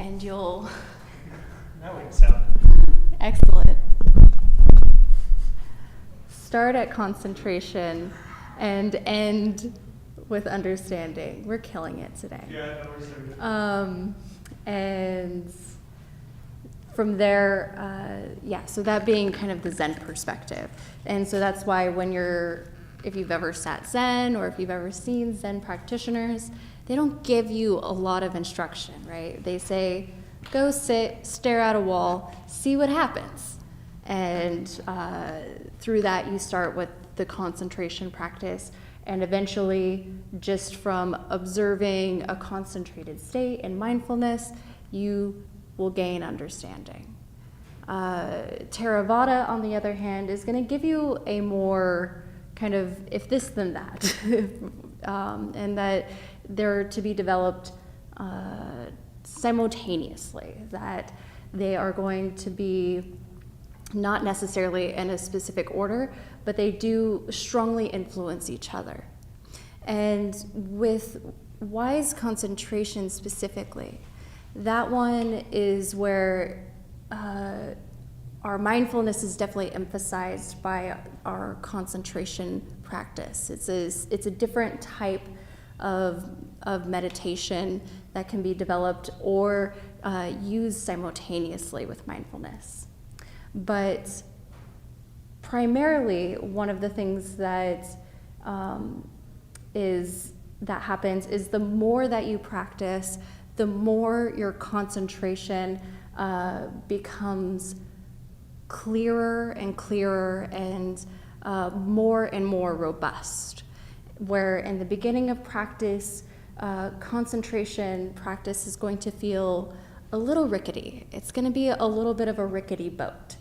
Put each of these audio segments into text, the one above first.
and you'll... That would sound... Excellent. Start at concentration and end with understanding. We're killing it today. Yeah, no, we're so good. And from there, so that being kind of the Zen perspective. And so that's why if you've ever sat Zen or if you've ever seen Zen practitioners, they don't give you a lot of instruction, right? They say, go sit, stare at a wall, see what happens. And through that, you start with the concentration practice. And eventually, just from observing a concentrated state and mindfulness, you will gain understanding. Theravada, on the other hand, is going to give you a more kind of if this then that, and that they're to be developed simultaneously, that they are going to be not necessarily in a specific order, but they do strongly influence each other. And with wise concentration specifically, that one is where our mindfulness is definitely emphasized by our concentration practice. It's a different type of meditation that can be developed or used simultaneously with mindfulness. But primarily, one of the things that happens is the more that you practice, the more your concentration becomes clearer and clearer and more robust. Where in the beginning of practice, concentration practice is going to feel a little rickety. It's going to be a little bit of a rickety boat.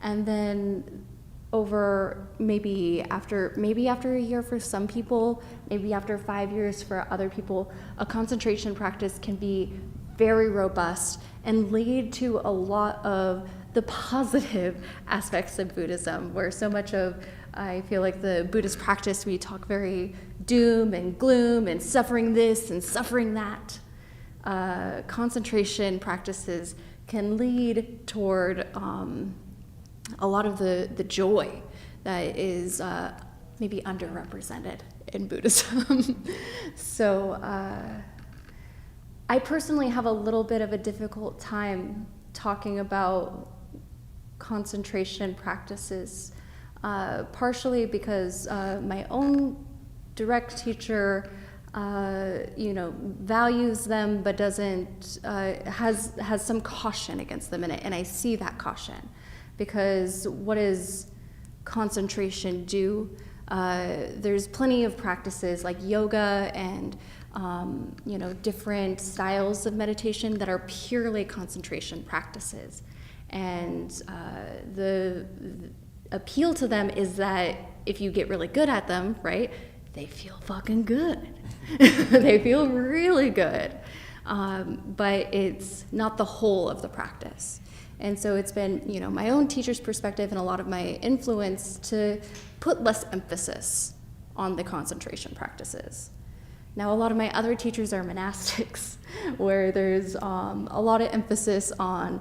And then over maybe after a year for some people, maybe after 5 years for other people, a concentration practice can be very robust and lead to a lot of the positive aspects of Buddhism, where so much of, I feel like the Buddhist practice, we talk very doom and gloom and suffering this and suffering that. Concentration practices can lead toward a lot of the joy that is maybe underrepresented in Buddhism. So I personally have a little bit of a difficult time talking about concentration practices, partially because my own direct teacher values them, but doesn't has some caution against them in it, and I see that caution, because what does concentration do? There's plenty of practices like yoga and different styles of meditation that are purely concentration practices, and the appeal to them is that if you get really good at them, right, they feel fucking good. They feel really good. But it's not the whole of the practice. And so it's been, my own teacher's perspective and a lot of my influence to put less emphasis on the concentration practices. Now, a lot of my other teachers are monastics, where there's a lot of emphasis on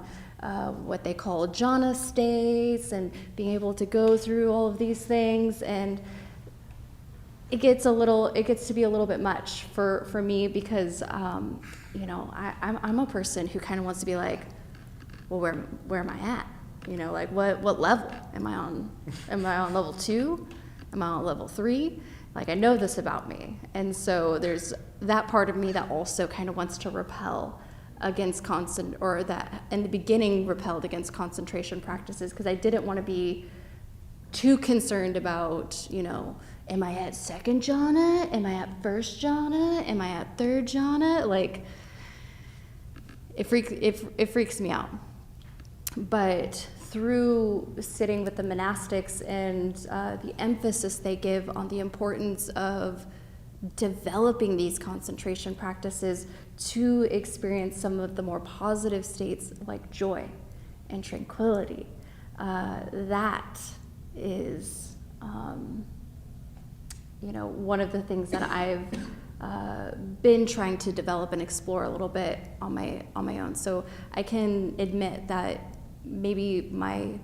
what they call jhana states and being able to go through all of these things, and it gets to be a little bit much for me, because I'm a person who kind of wants to be like, well, where am I at? Like what level am I on? Am I on level 2? Am I on level 3? Like, I know this about me, and so there's that part of me that also kind of wants to repel against that in the beginning repelled against concentration practices, because I didn't want to be too concerned about, am I at second jhana? Am I at first jhana? Am I at third jhana? Like, it freaks me out. But through sitting with the monastics and the emphasis they give on the importance of developing these concentration practices to experience some of the more positive states like joy and tranquility, that is one of the things that I've been trying to develop and explore a little bit on my own. So I can admit that maybe my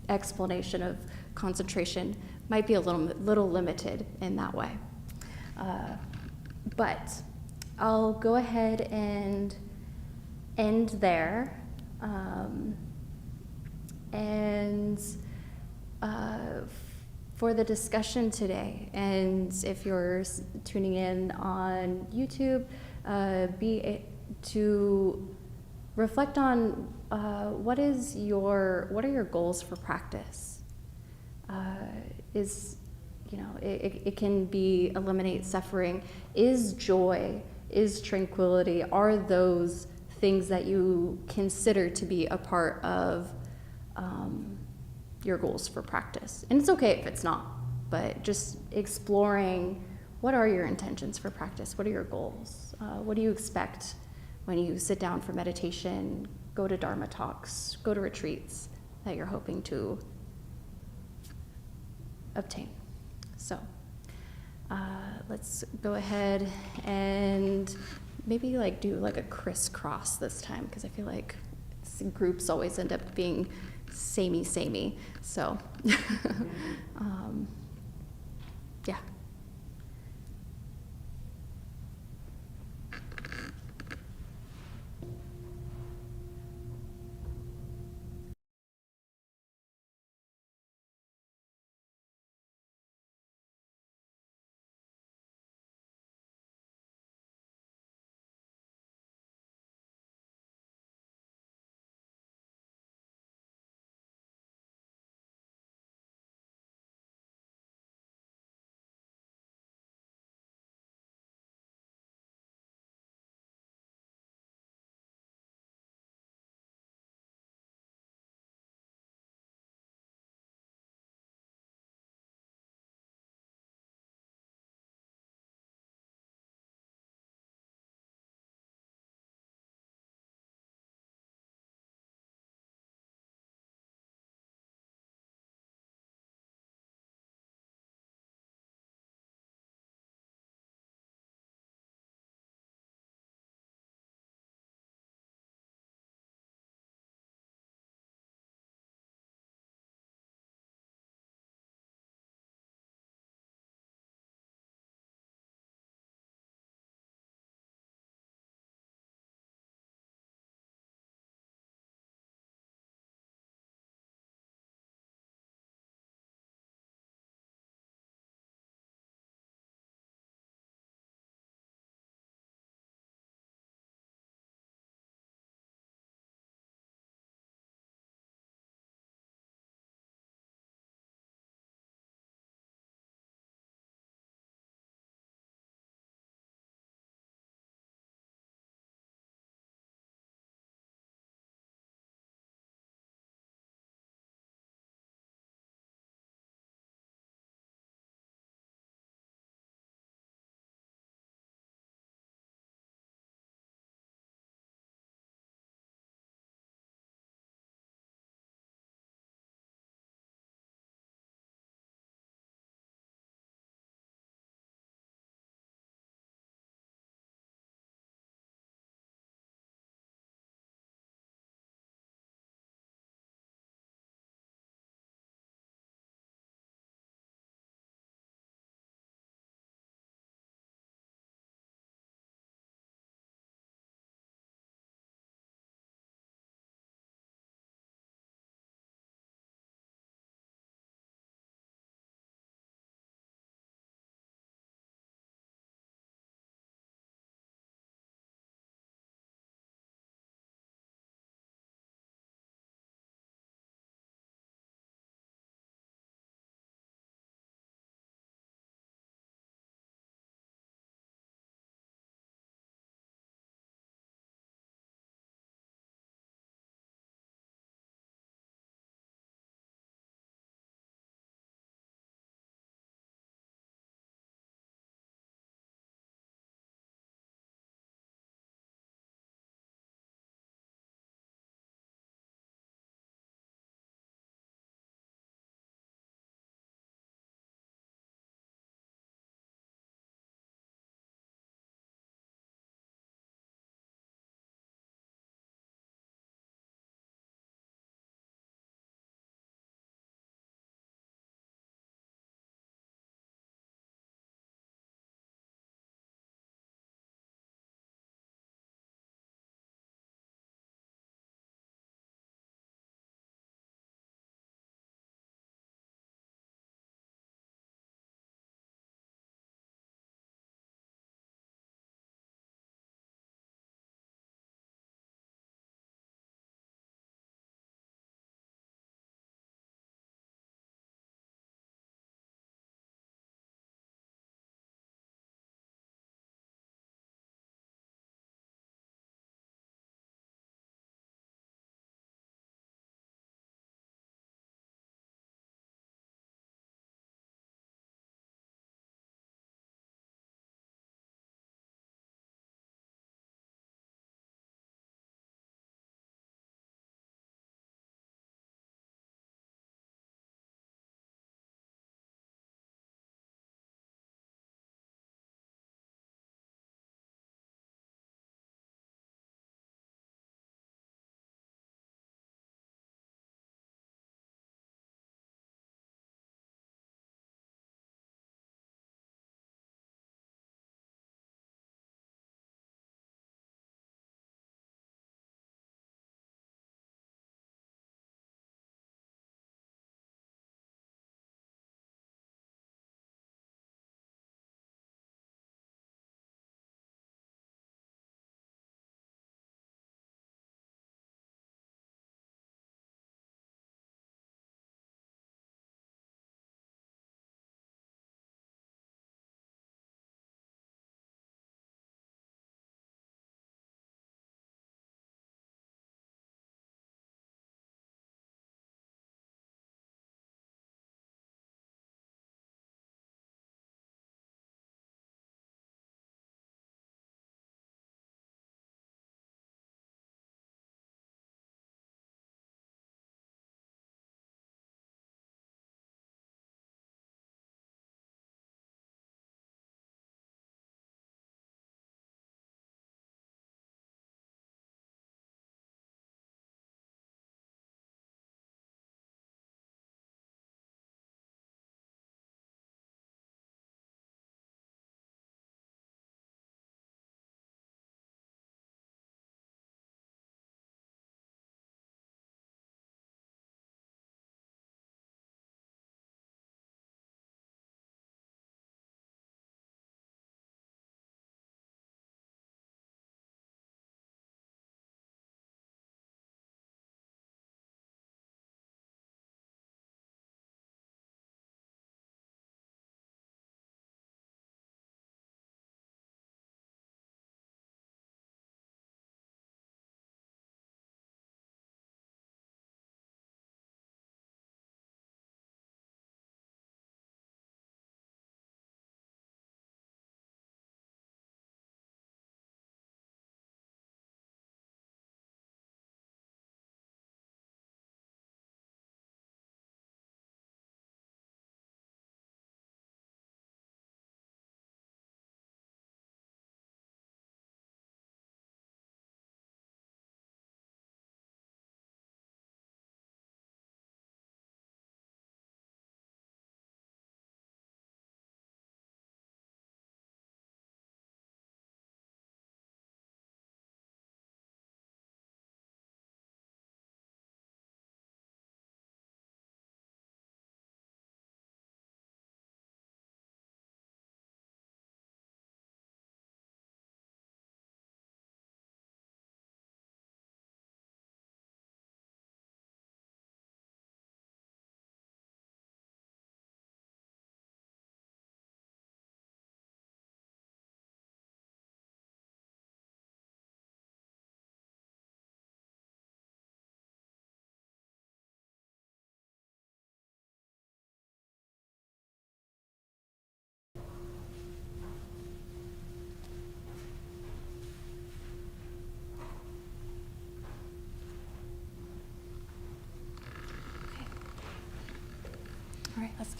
explanation of concentration might be a little limited in that way. But I'll go ahead and end there. And for the discussion today, and if you're tuning in on YouTube, to reflect on what are your goals for practice? It can be eliminate suffering. Is joy, is tranquility, are those things that you consider to be a part of your goals for practice? And it's okay if it's not, but just exploring what are your intentions for practice? What are your goals? What do you expect when you sit down for meditation, go to Dharma talks, go to retreats that you're hoping to obtain? So let's go ahead and maybe do a crisscross this time, because I feel like groups always end up being samey. So yeah.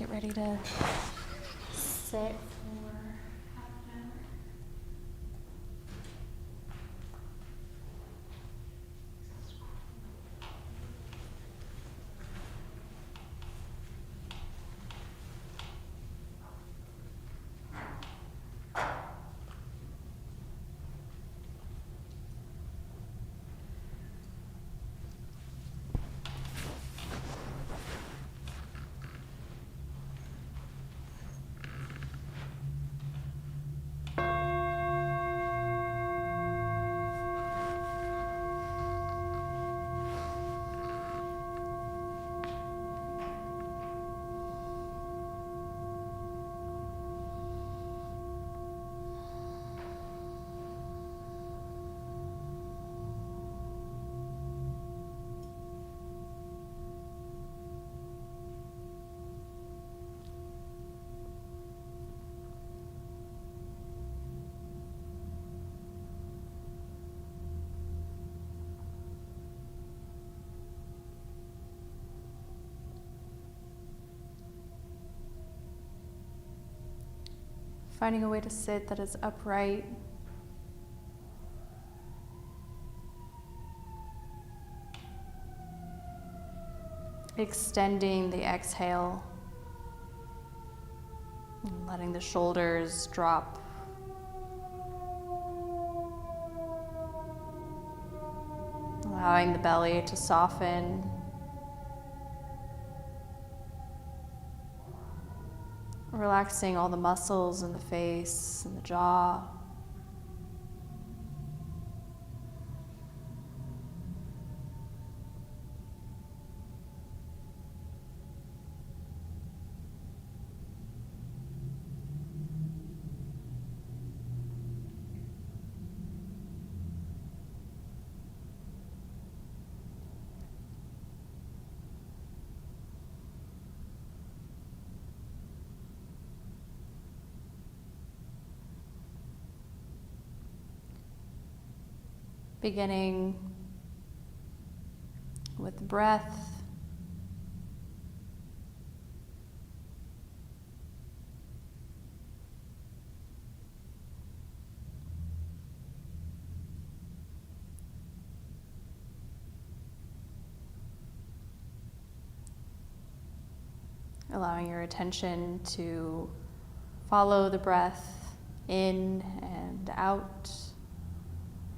get ready to sit for half an hour. Finding a way to sit that is upright. Extending the exhale. And letting the shoulders drop. Allowing the belly to soften. Relaxing all the muscles in the face and the jaw. Beginning with breath. Allowing your attention to follow the breath in and out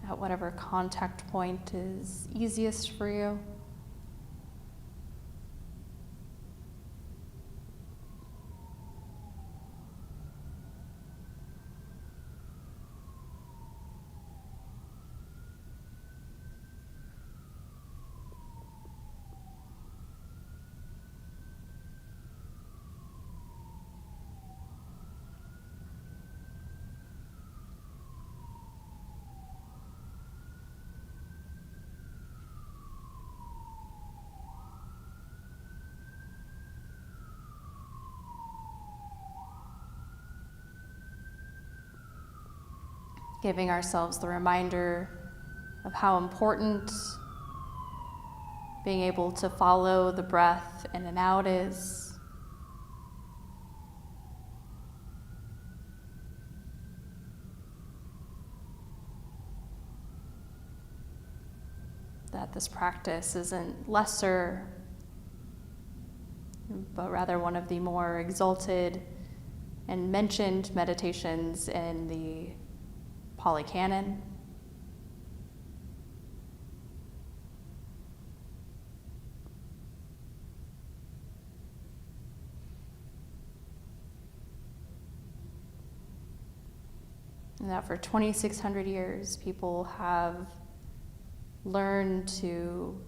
at whatever contact point is easiest for you. Giving ourselves the reminder of how important being able to follow the breath in and out is. That this practice isn't lesser, but rather one of the more exalted and mentioned meditations in the Pali Canon. And that for 2,600 years, people have learned to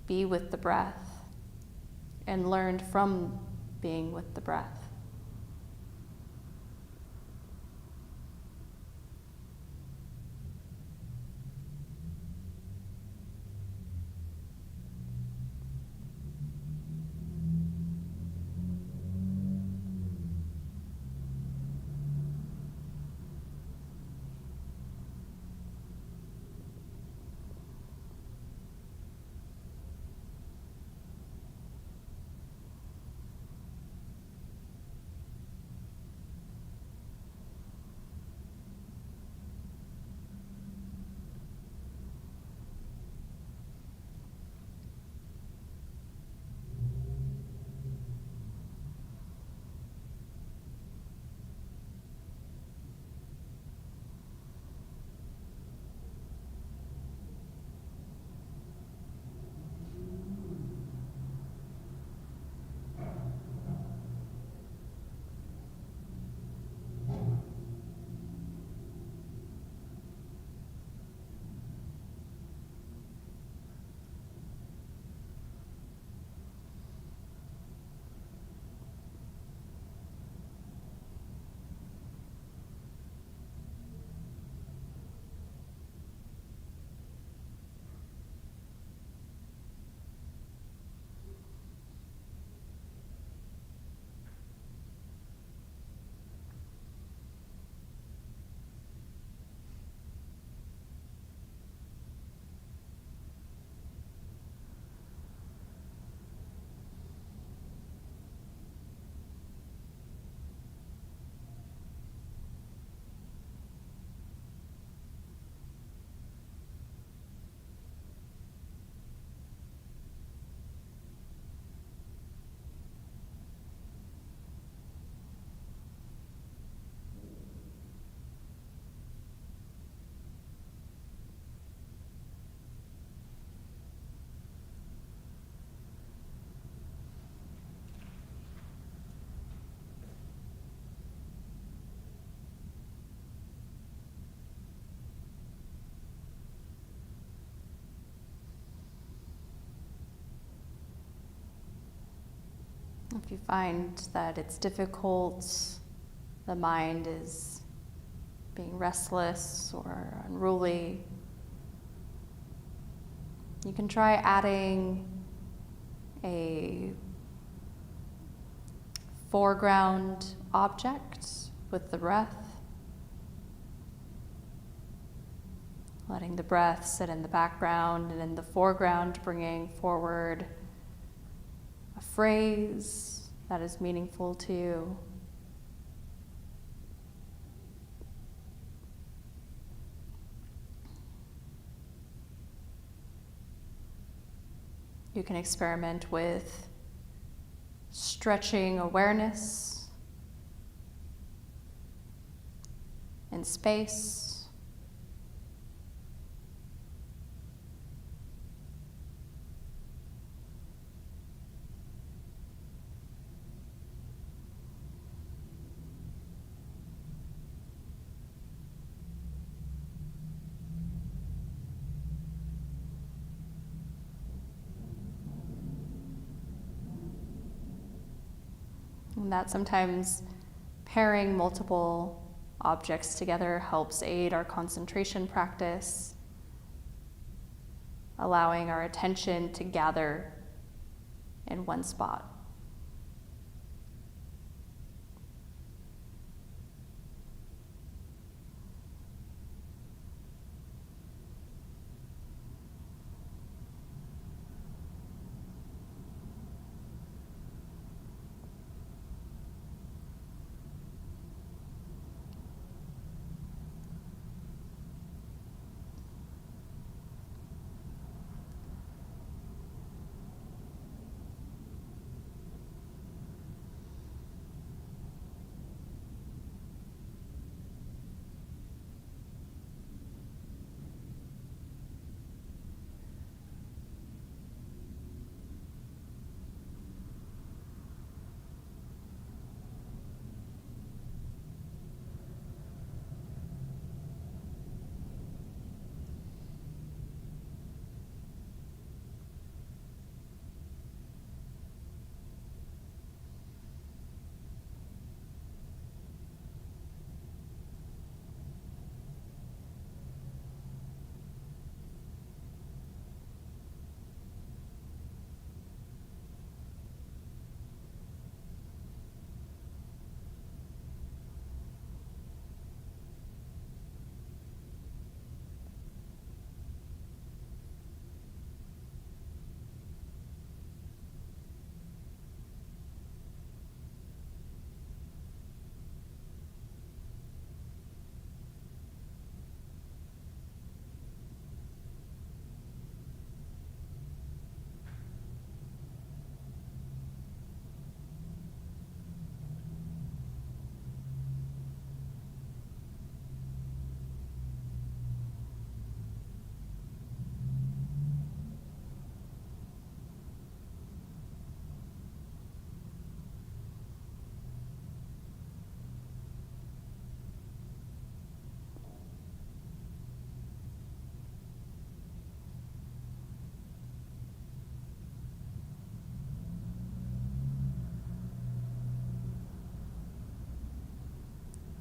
be with the breath and learned from being with the breath. you find that it's difficult, the mind is being restless or unruly, you can try adding a foreground object with the breath, letting the breath sit in the background, and in the foreground bringing forward a phrase that is meaningful to you. You can experiment with stretching awareness in space. And that sometimes pairing multiple objects together helps aid our concentration practice, allowing our attention to gather in one spot.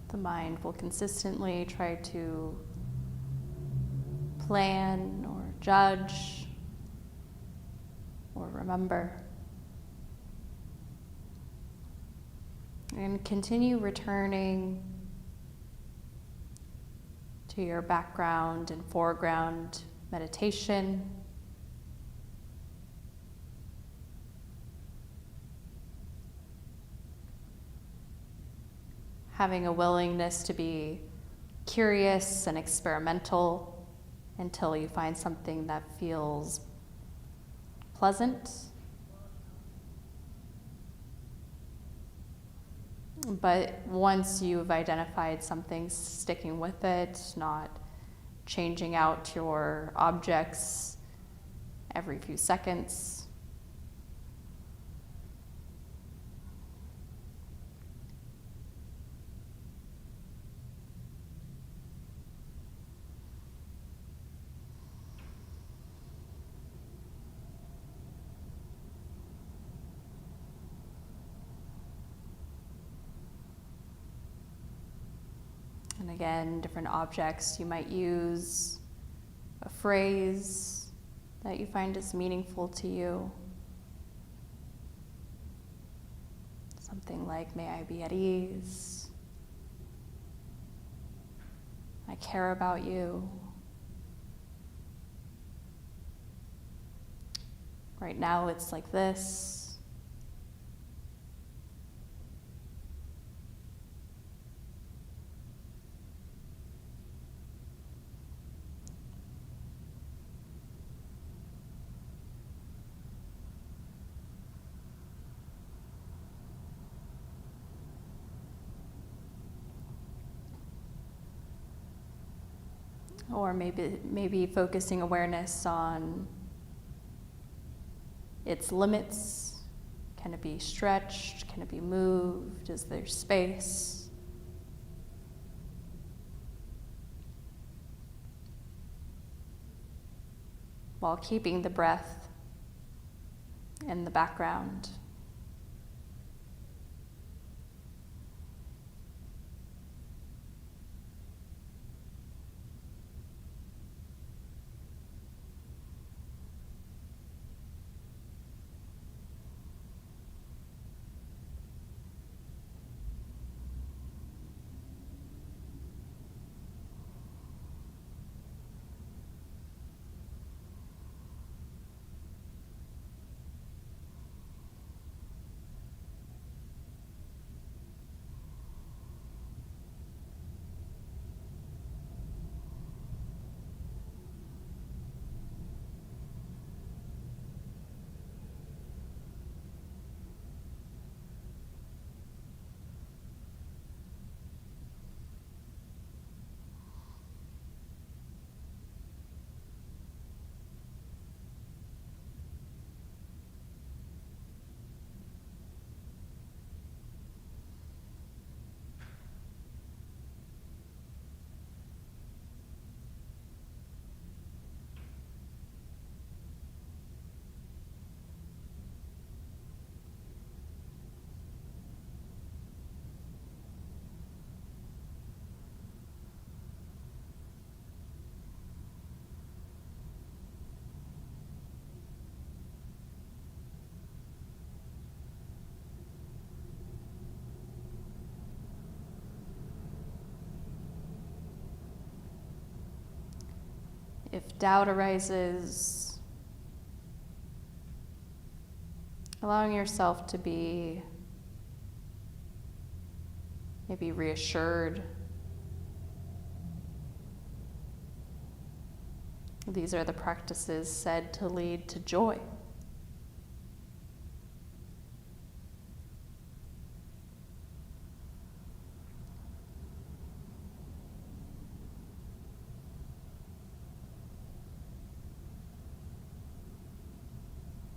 The mind will consistently try to plan or judge or remember. And continue returning to your background and foreground meditation. Having a willingness to be curious and experimental until you find something that feels pleasant. But once you've identified something, sticking with it, not changing out your objects every few seconds. again, different objects. You might use a phrase that you find is meaningful to you. Something like, may I be at ease. I care about you. Right now it's like this. Or maybe focusing awareness on its limits. Can it be stretched? Can it be moved? Is there space? While keeping the breath in the background. If doubt arises, allowing yourself to be maybe reassured. These are the practices said to lead to joy.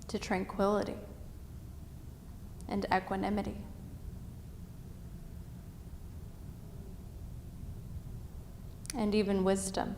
To tranquility and equanimity. And even wisdom.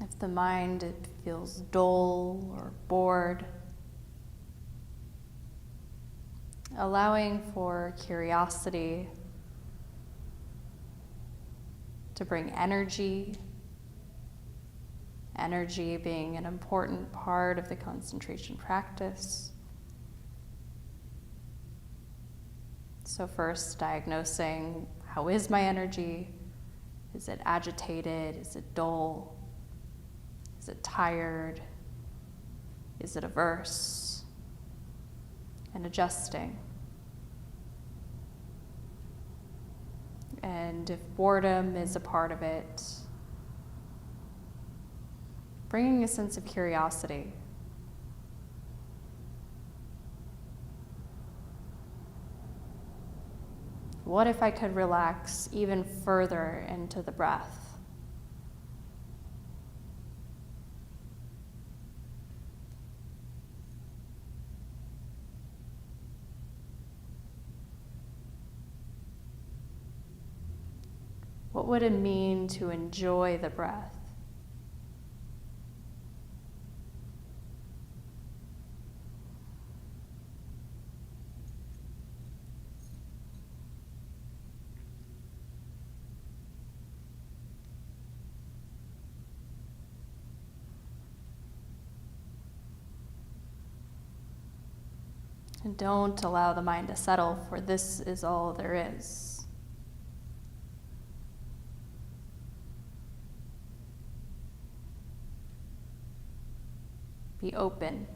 If the mind feels dull or bored, allowing for curiosity to bring energy, energy being an important part of the concentration practice. So first, diagnosing, how is my energy? Is it agitated? Is it dull? Is it tired? Is it averse? And adjusting. And if boredom is a part of it, bringing a sense of curiosity. What if I could relax even further into the breath? What would it mean to enjoy the breath? And don't allow the mind to settle, for this is all there is. Be open.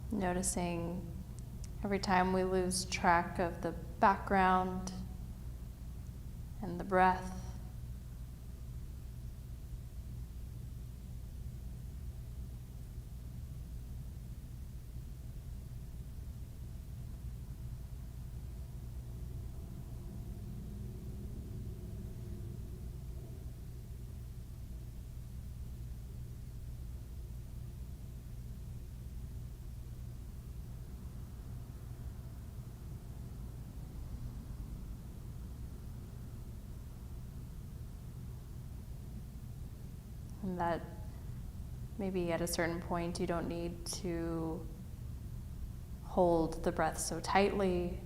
Noticing every time we lose track of the background and the breath. And that maybe at a certain point you don't need to hold the breath so tightly.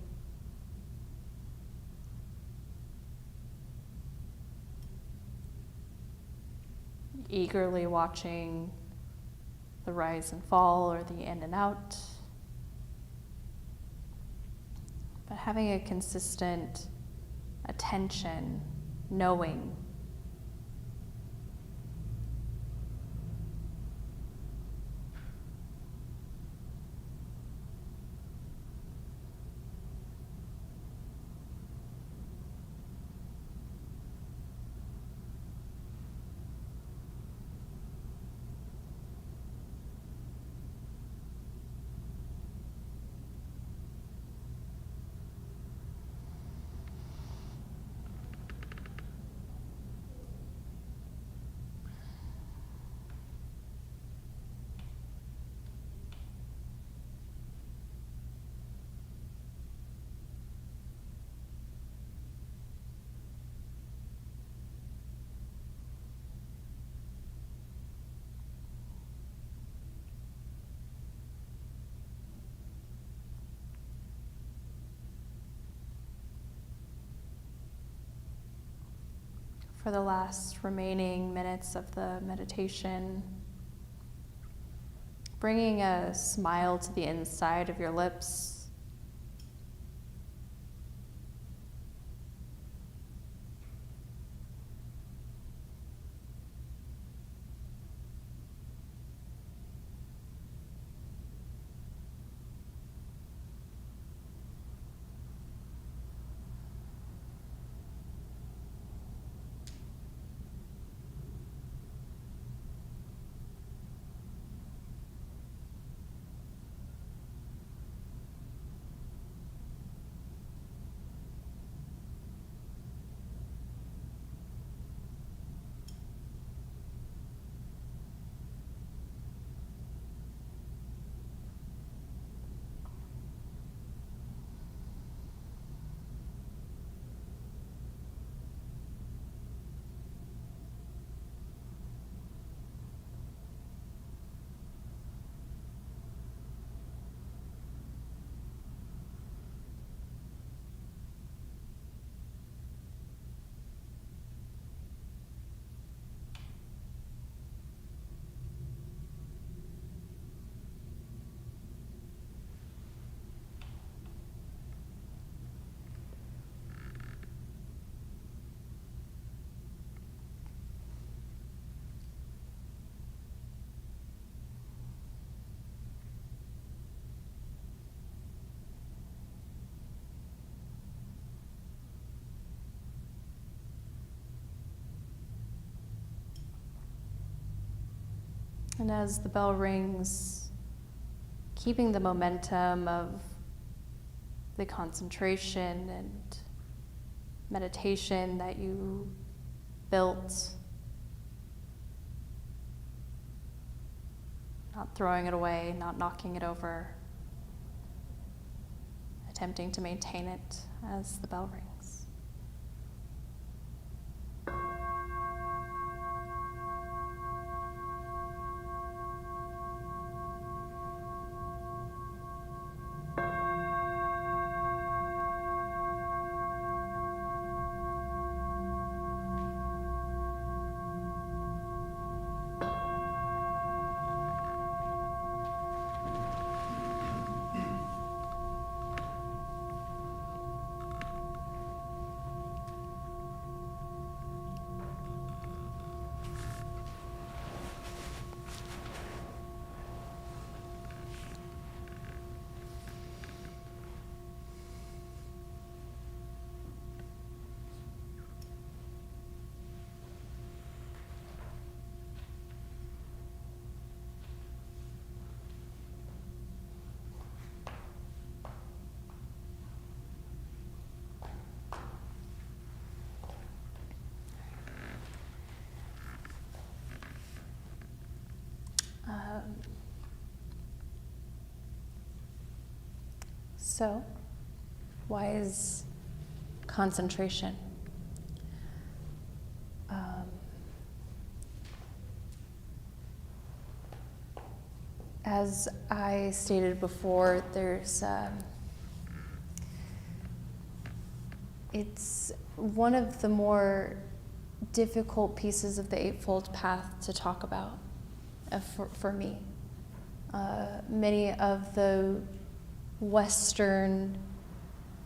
Eagerly watching the rise and fall or the in and out. But having a consistent attention, knowing. For the last remaining minutes of the meditation, bringing a smile to the inside of your lips. And as the bell rings, keeping the momentum of the concentration and meditation that you built, not throwing it away, not knocking it over, attempting to maintain it as the bell rings. So, why is concentration? As I stated before, it's one of the more difficult pieces of the Eightfold Path to talk about for me. Many of the Western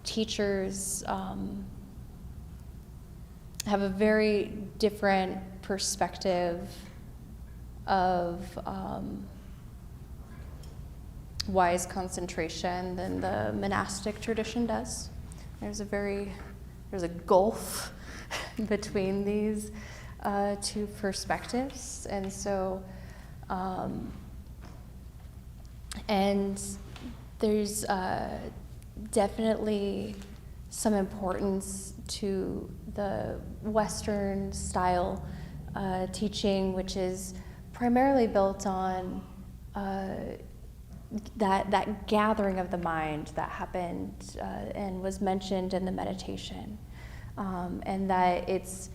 teachers have a very different perspective of wise concentration than the monastic tradition does. There's a gulf between these two perspectives, and so and there's definitely some importance to the Western style teaching, which is primarily built on that gathering of the mind that happened and was mentioned in the meditation, and that it's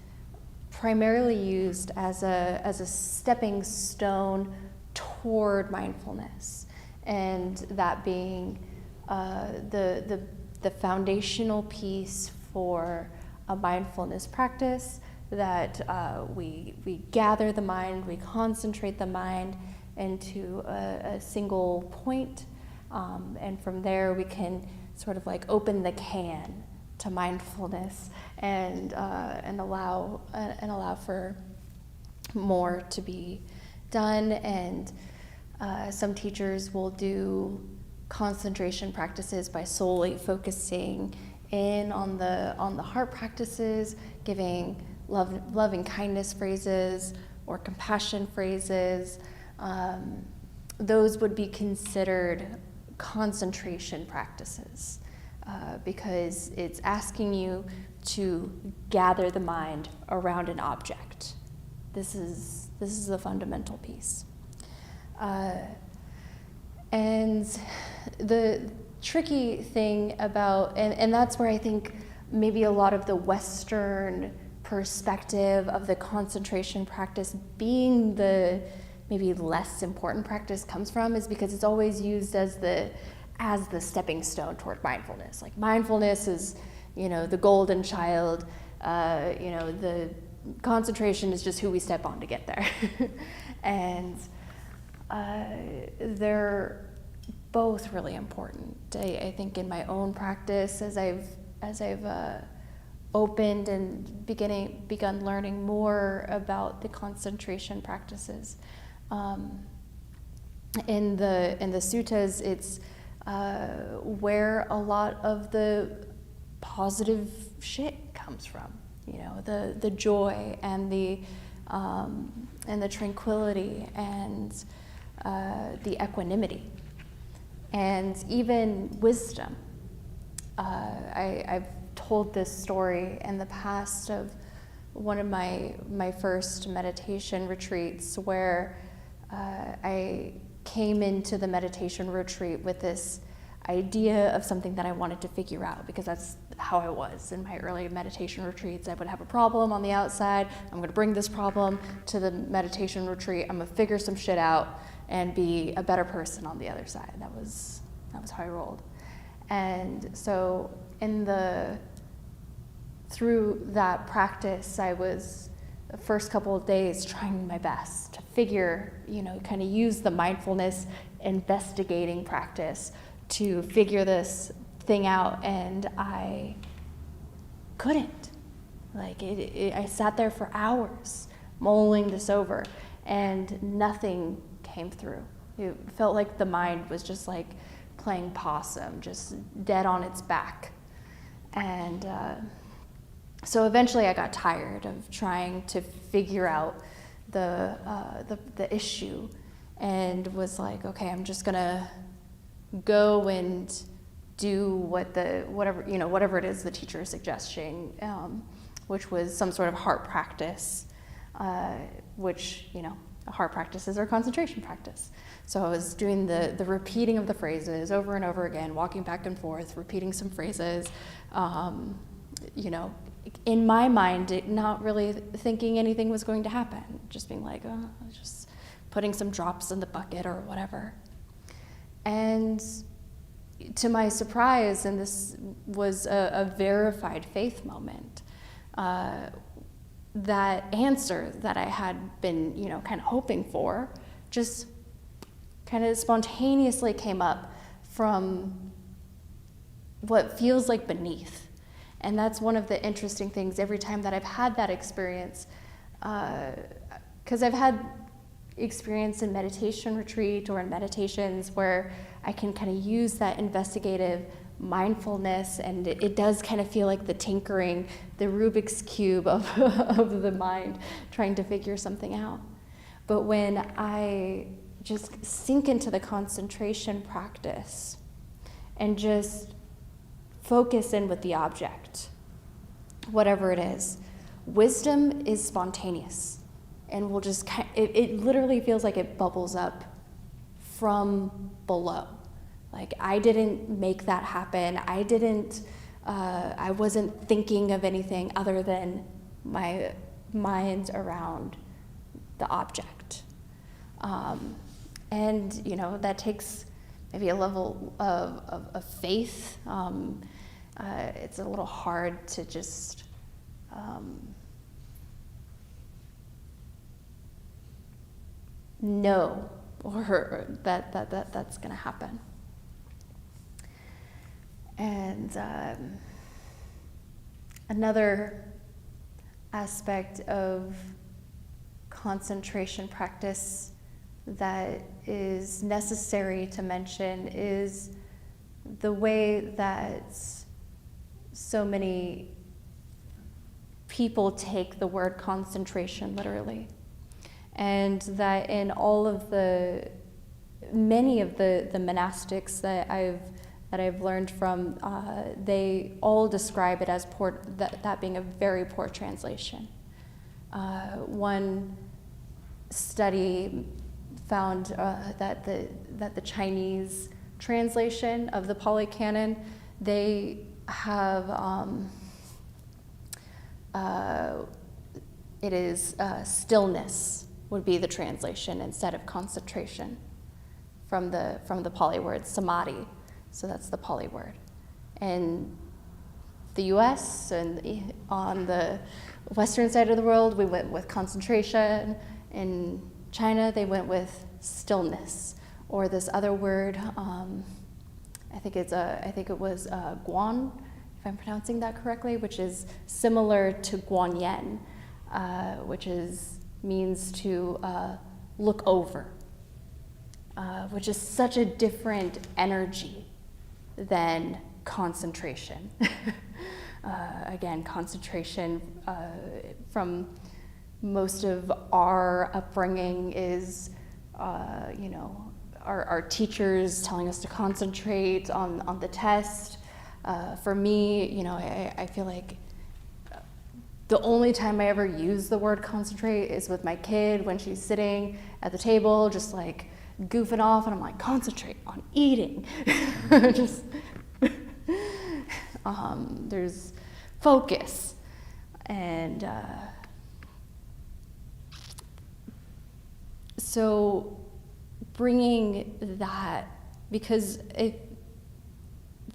primarily used as a stepping stone toward mindfulness, and that being the foundational piece for a mindfulness practice, that we gather the mind, we concentrate the mind into a single point, and from there we can sort of like open the can to mindfulness and allow for more to be done. And some teachers will do concentration practices by solely focusing in on the heart practices, giving loving kindness phrases or compassion phrases. Those would be considered concentration practices because it's asking you to gather the mind around an object. This is the fundamental piece. And the tricky thing about, and that's where I think maybe a lot of the Western perspective of the concentration practice being the maybe less important practice comes from, is because it's always used as the stepping stone toward mindfulness. Like mindfulness is, the golden child, the concentration is just who we step on to get there. And they're both really important. I think in my own practice, as I've opened and begun learning more about the concentration practices. In the suttas, it's where a lot of the positive shit comes from. The joy and the tranquility and the equanimity and even wisdom. I've told this story in the past of one of my first meditation retreats where I came into the meditation retreat with this idea of something that I wanted to figure out, because that's how I was in my early meditation retreats. I would have a problem on the outside. I'm going to bring this problem to the meditation retreat. I'm going to figure some shit out and be a better person on the other side. That was how I rolled. And so through that practice, I was the first couple of days trying my best to figure, kind of use the mindfulness investigating practice to figure this thing out, and I couldn't. I sat there for hours mulling this over, and nothing came through. It felt like the mind was just like playing possum, just dead on its back. And so eventually I got tired of trying to figure out the issue, and was like, okay, I'm just gonna go and do whatever it is the teacher is suggesting, which was some sort of heart practice, which heart practices are concentration practice. So I was doing the repeating of the phrases over and over again, walking back and forth, repeating some phrases, in my mind, not really thinking anything was going to happen, just being like, oh, just putting some drops in the bucket or whatever. And to my surprise, and this was a verified faith moment, that answer that I had been, kind of hoping for, just kind of spontaneously came up from what feels like beneath. And that's one of the interesting things every time that I've had that experience, because I've had experience in meditation retreat or in meditations where I can kind of use that investigative mindfulness, and it does kind of feel like the tinkering, the Rubik's Cube of the mind, trying to figure something out. But when I just sink into the concentration practice and just focus in with the object, whatever it is, wisdom is spontaneous, and will just it literally feels like it bubbles up from below. Like, I didn't make that happen. I wasn't thinking of anything other than my mind around the object. And, that takes maybe a level of faith. It's a little hard to just know or that's going to happen. And another aspect of concentration practice that is necessary to mention is the way that so many people take the word concentration literally. And that in all of many of the monastics that I've learned from, they all describe it as that being a very poor translation. One study found that the Chinese translation of the Pali Canon, they have it is stillness would be the translation instead of concentration from the Pali word samadhi. So that's the Pali word. In the US and on the western side of the world, we went with concentration. In China, they went with stillness, or this other word, I think it was guan, if I'm pronouncing that correctly, which is similar to guanyin, which means to look over, which is such a different energy than concentration. Again, concentration from most of our upbringing is, our teachers telling us to concentrate on the test. For me, I feel like the only time I ever use the word concentrate is with my kid when she's sitting at the table, just like goofing off, and I'm like, concentrate on eating. Just there's focus, and so bringing that, because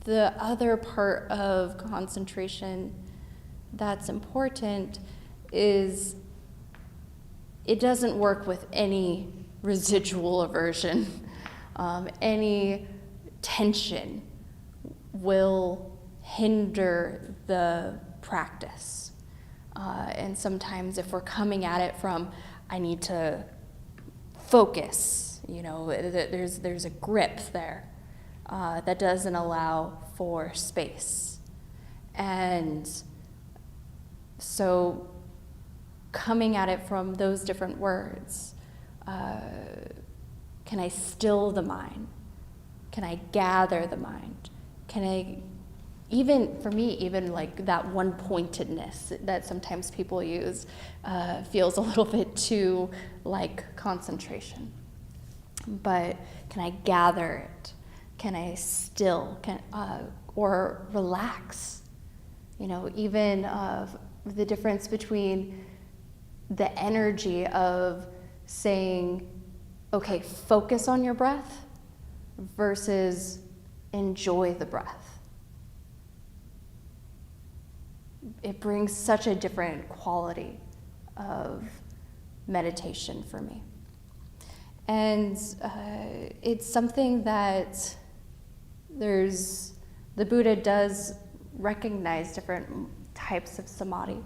the other part of concentration that's important is it doesn't work with any residual aversion. Any tension will hinder the practice. And sometimes if we're coming at it from, I need to focus, there's a grip there that doesn't allow for space. And so coming at it from those different words, can I still the mind? Can I gather the mind? Can I even for me, even like that one pointedness that sometimes people use feels a little bit too like concentration. But can I gather it? Can I still, or relax? You know, even the difference between the energy of saying, okay, focus on your breath versus enjoy the breath. It brings such a different quality of meditation for me. And it's something that the Buddha does recognize different types of samadhi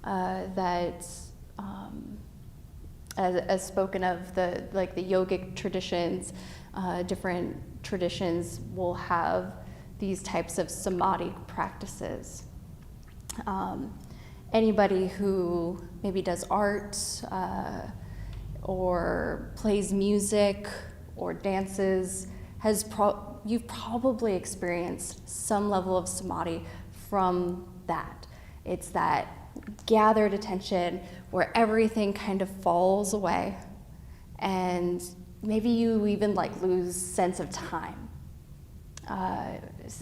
that, as spoken of, the yogic traditions, different traditions will have these types of samadhi practices. Anybody who maybe does art or plays music or dances you've probably experienced some level of samadhi from that. It's that gathered attention where everything kind of falls away, and maybe you even like lose sense of time.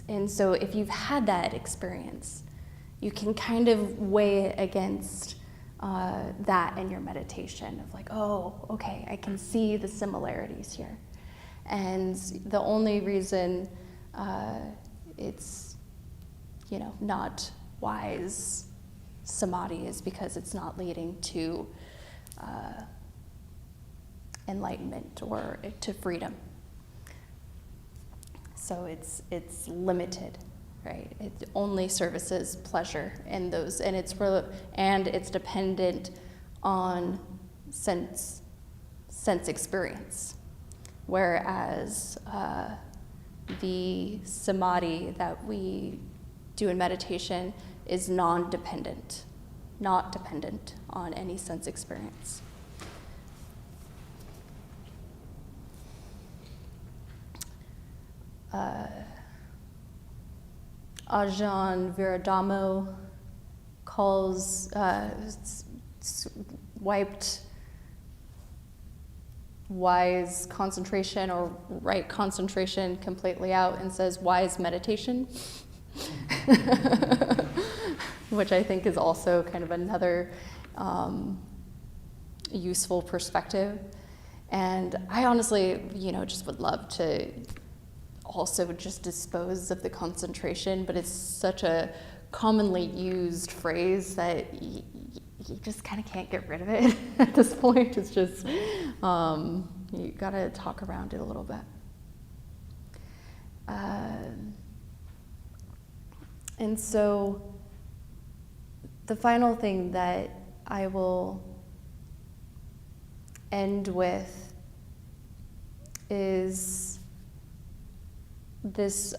And so if you've had that experience, you can kind of weigh it against that in your meditation of like, oh, okay, I can see the similarities here. And the only reason it's, not wise samadhi is because it's not leading to enlightenment or to freedom. So it's limited, right? It only services pleasure in those, and it's dependent on sense experience. Whereas the samadhi that we do in meditation is non-dependent, not dependent on any sense experience. Ajahn Viradamo calls wiped wise concentration or right concentration completely out and says wise meditation, which I think is also kind of another useful perspective. And I honestly, just would love to also just dispose of the concentration, but it's such a commonly used phrase that you just kind of can't get rid of it at this point. It's just, you gotta talk around it a little bit. And so the final thing that I will end with is this,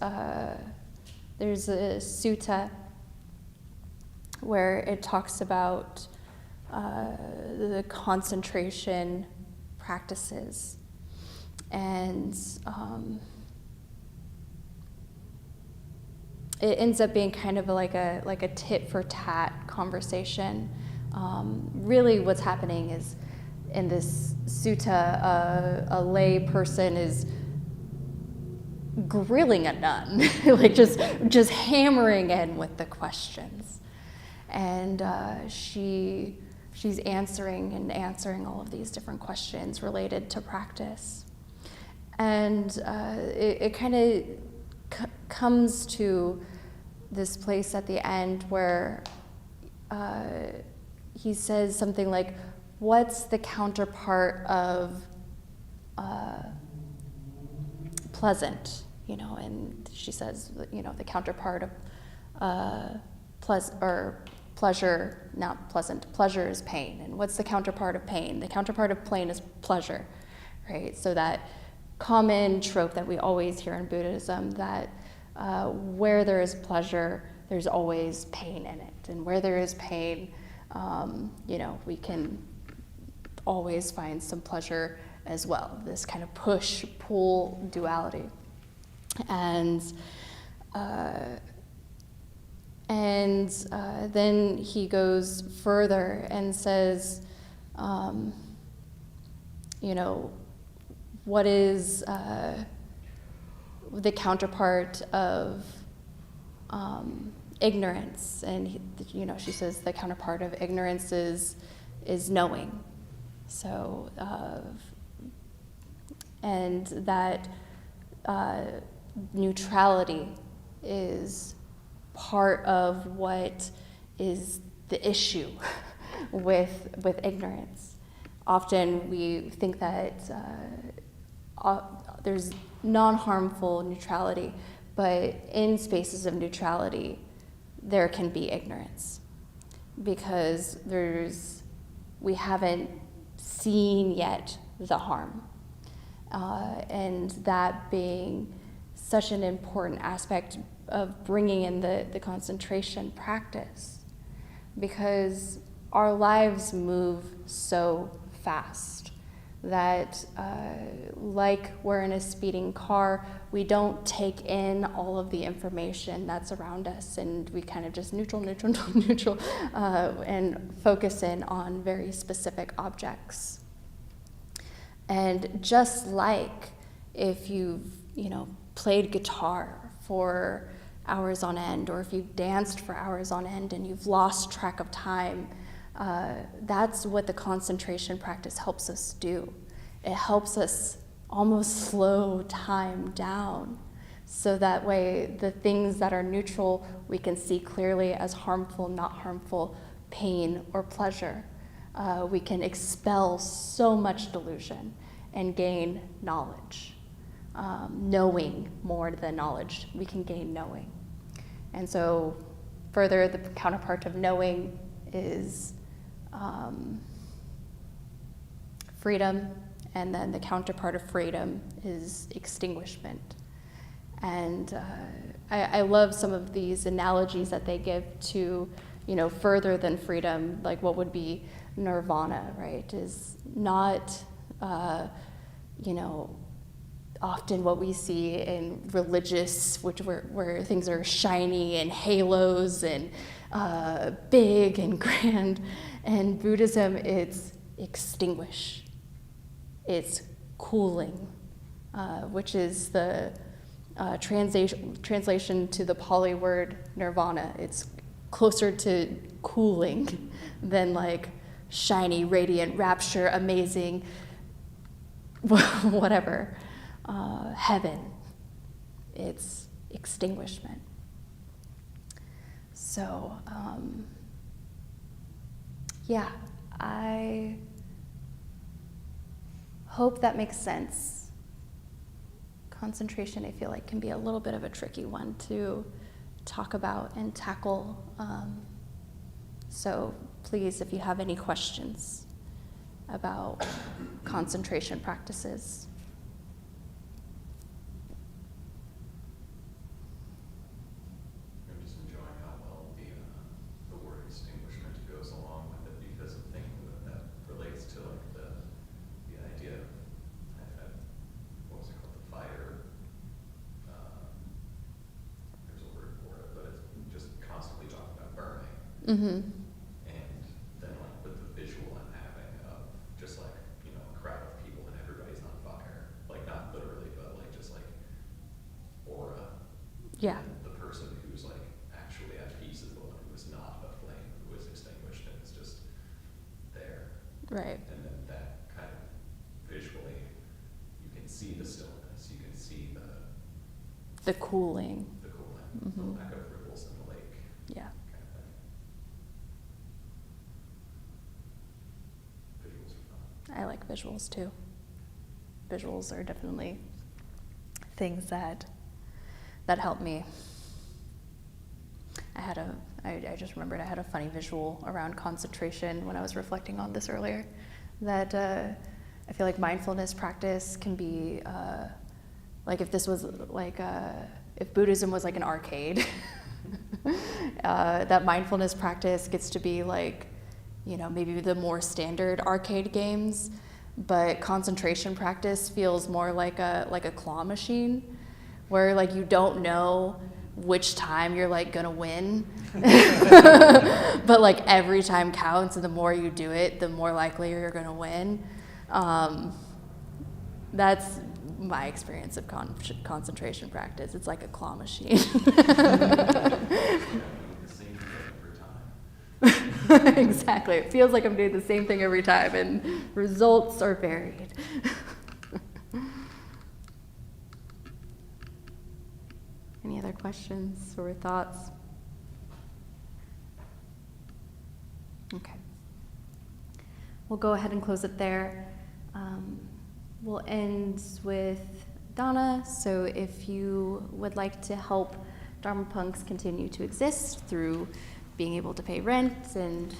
there's a sutta where it talks about the concentration practices, and it ends up being kind of like a tit for tat conversation. Really, what's happening is in this sutta, a lay person is grilling a nun, like just hammering in with the questions, and she's answering all of these different questions related to practice, and it kind of comes to this place at the end where he says something like, "What's the counterpart of pleasant?" And she says, the counterpart of pleasure, not pleasant. Pleasure is pain. And what's the counterpart of pain? The counterpart of pain is pleasure, right? So that common trope that we always hear in Buddhism, that where there is pleasure, there's always pain in it. And where there is pain, we can always find some pleasure as well. This kind of push-pull duality. And And then he goes further and says, what is the counterpart of ignorance? And she says the counterpart of ignorance is knowing. So, and that neutrality is part of what is the issue with ignorance. Often we think that there's non-harmful neutrality, but in spaces of neutrality, there can be ignorance because we haven't seen yet the harm. And that being such an important aspect of bringing in the concentration practice, because our lives move so fast that like we're in a speeding car, we don't take in all of the information that's around us, and we kind of just neutral, and focus in on very specific objects. And just like if you've, played guitar for hours on end, or if you've danced for hours on end and you've lost track of time, that's what the concentration practice helps us do. It helps us almost slow time down, so that way the things that are neutral we can see clearly as harmful, not harmful, pain or pleasure. We can expel so much delusion and gain knowledge. Knowing more than knowledge, we can gain knowing. And so further, the counterpart of knowing is freedom, and then the counterpart of freedom is extinguishment. And I love some of these analogies that they give to, further than freedom, like what would be nirvana, right, is not, often what we see in religious, where things are shiny and halos and big and grand. And Buddhism, it's extinguish. It's cooling, which is the translation to the Pali word nirvana. It's closer to cooling than like shiny, radiant, rapture, amazing, whatever. Heaven. It's extinguishment. So, I hope that makes sense. Concentration, I feel like, can be a little bit of a tricky one to talk about and tackle. So please, if you have any questions about concentration practices. I'm just enjoying how well the word extinguishment goes along with it, because I think that relates to like the idea of what was it called, the fire. There's a word for it, but it's just constantly talking about burning. Mm-hmm. And then like with the visual I'm having of just like, a crowd of people and everybody's on fire. Like not literally, but like just like aura. Yeah. And the person who's like actually at peace is the one who is not a flame, who is extinguished and is just there. Right. And then that kind of visually, you can see the stillness, you can see The cooling. the cooling, Mhm. the lack of ripples in the lake. Yeah. Kind of thing. Visuals are fun. I like visuals too. Visuals are definitely things that help me. I just remembered I had a funny visual around concentration when I was reflecting on this earlier, that I feel like mindfulness practice can be like if this was like if Buddhism was like an arcade, that mindfulness practice gets to be like, maybe the more standard arcade games, but concentration practice feels more like a claw machine, where like you don't know which time you're like gonna win. But like every time counts, and the more you do it, the more likely you're gonna win. That's my experience of concentration practice. It's like a claw machine. Exactly. It feels like I'm doing the same thing every time, and results are varied. Any other questions or thoughts? Okay. We'll go ahead and close it there. We'll end with Donna. So if you would like to help Dharma Punx continue to exist through being able to pay rent and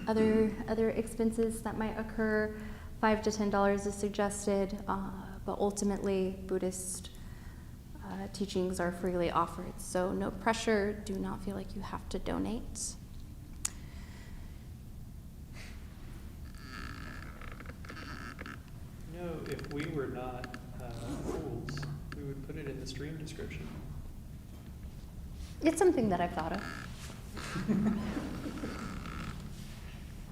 other expenses that might occur, $5 to $10 is suggested, but ultimately Buddhist teachings are freely offered, so no pressure. Do not feel like you have to donate. You know, if we were not fools, we would put it in the stream description. It's something that I've thought of.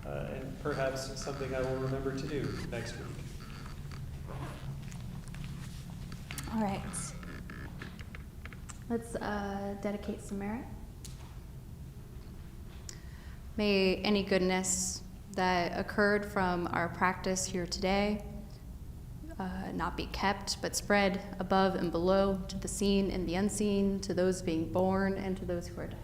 And perhaps something I will remember to do next week. All right. Let's dedicate some merit. May any goodness that occurred from our practice here today not be kept, but spread above and below to the seen and the unseen, to those being born and to those who are dying.